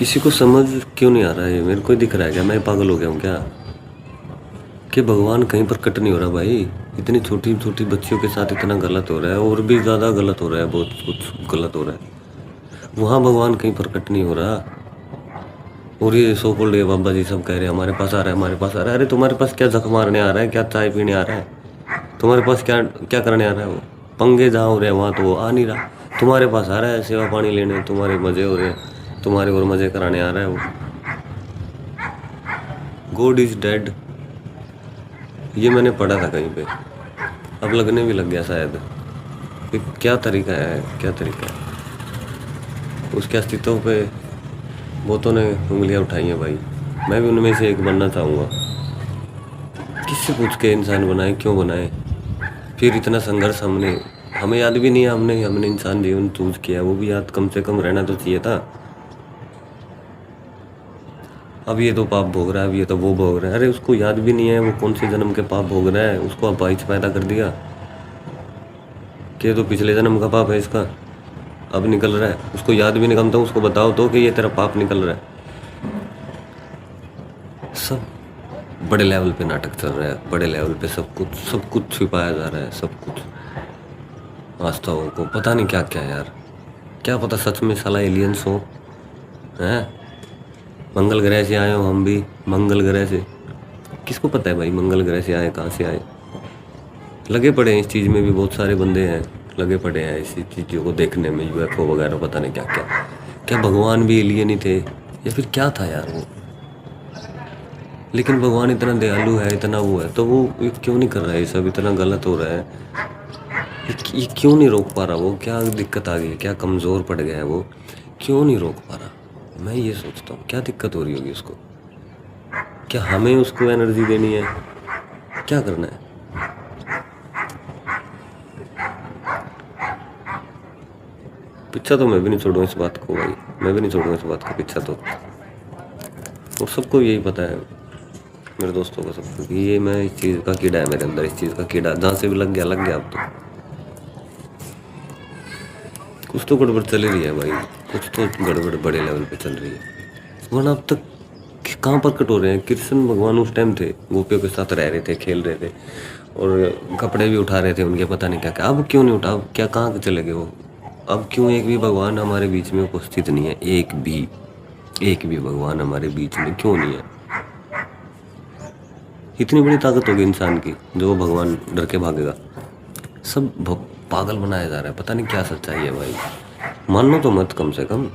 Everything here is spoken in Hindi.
किसी को समझ क्यों नहीं आ रहा है? मेरे को ही दिख रहा है क्या? मैं पागल हो गया हूँ क्या? कि भगवान कहीं पर कट नहीं हो रहा भाई। इतनी छोटी छोटी बच्चियों के साथ इतना गलत हो रहा है, और भी ज़्यादा गलत हो रहा है, बहुत कुछ गलत हो रहा है। वहाँ भगवान कहीं पर कट नहीं हो रहा। और ये सो कॉल्ड ये बाबा जी सब कह रहे हैं हमारे पास आ रहा है, हमारे पास आ रहा है। अरे तुम्हारे पास क्या जख मारने आ रहा है? क्या चाय पीने आ रहा है? तुम्हारे पास क्या क्या करने आ रहा है? वो पंगे जहाँ हो रहे हैं वहाँ तो वो आ नहीं रहा। तुम्हारे पास आ रहा है सेवा पानी लेने, तुम्हारे मज़े हो रहे हैं, तुम्हारे और मज़े कराने आ रहा है वो। गॉड इज डेड, ये मैंने पढ़ा था कहीं पे, अब लगने भी लग गया शायद। ये क्या तरीका है, क्या तरीका है? उसके अस्तित्व पे बहुतों ने उंगलियां उठाई हैं भाई। मैं भी उनमें से एक बनना चाहूँगा। किससे पूछ के इंसान बनाए, क्यों बनाए? फिर इतना संघर्ष हमें याद भी नहीं है। हमने इंसान जीवन चूज किया, वो भी याद कम से कम रहना तो चाहिए था। अब ये तो पाप भोग रहा है, अब ये तो वो भोग रहा है। अरे उसको याद भी नहीं है वो कौन से जन्म के पाप भोग रहा है। उसको अब बाईच पैदा कर दिया कि ये तो पिछले जन्म का पाप है, इसका अब निकल रहा है। उसको याद भी नहीं, कम तो उसको बताओ तो कि ये तेरा पाप निकल रहा है। सब बड़े लेवल पे नाटक चल रहा है, बड़े लेवल पे सब कुछ छिपाया जा रहा है, सब कुछ। वास्तव को पता नहीं क्या क्या यार, क्या पता सच में साला एलियंस हो, हैं? मंगल ग्रह से आए हो हम भी, मंगल ग्रह से। किसको पता है भाई मंगल ग्रह से आए, कहाँ से आए? लगे पड़े हैं इस चीज़ में भी, बहुत सारे बंदे हैं लगे पड़े हैं इसी चीज़ों को देखने में, यूएफओ वगैरह, पता नहीं क्या क्या। क्या भगवान भी एलियन ही थे या फिर क्या था यार वो? लेकिन भगवान इतना दयालु है, इतना वो है, तो वो ये क्यों नहीं कर रहा है? ये सब इतना गलत हो रहा है, ये क्यों नहीं रोक पा रहा? वो क्या दिक्कत आ गई है? क्या कमज़ोर पड़ गया है वो? क्यों नहीं रोक पा रहा? मैं ये सोचता हूँ क्या दिक्कत हो रही होगी उसको। क्या हमें उसको एनर्जी देनी है? क्या करना है? पीछा तो मैं भी नहीं छोड़ूंगा इस बात को भाई, मैं भी नहीं छोड़ूंगा इस बात को पीछा तो। और सबको यही पता है, मेरे दोस्तों को सबको, कि ये मैं इस चीज़ का कीड़ा है मेरे अंदर, इस चीज़ का कीड़ा जहाँ से भी लग गया लग गया। अब तो कुछ तो गड़बड़ चल रही है भाई, कुछ तो गड़बड़ बड़े लेवल पे चल रही है। वरना अब तक कहाँ पर कट हो रहे हैं? कृष्ण भगवान उस टाइम थे, गोपियों के साथ रह रहे थे, खेल रहे थे, और कपड़े भी उठा रहे थे उनके, पता नहीं क्या क्या। अब क्यों नहीं उठा? क्या कहाँ चले गए वो? अब क्यों एक भी भगवान हमारे बीच में उपस्थित नहीं है? एक भी भगवान हमारे बीच में क्यों नहीं है? इतनी बड़ी ताकत होगी इंसान की जो भगवान डर के भागेगा। सब पागल बनाया जा रहा है, पता नहीं क्या सच्चाई है भाई। मानो तो मत कम से कम।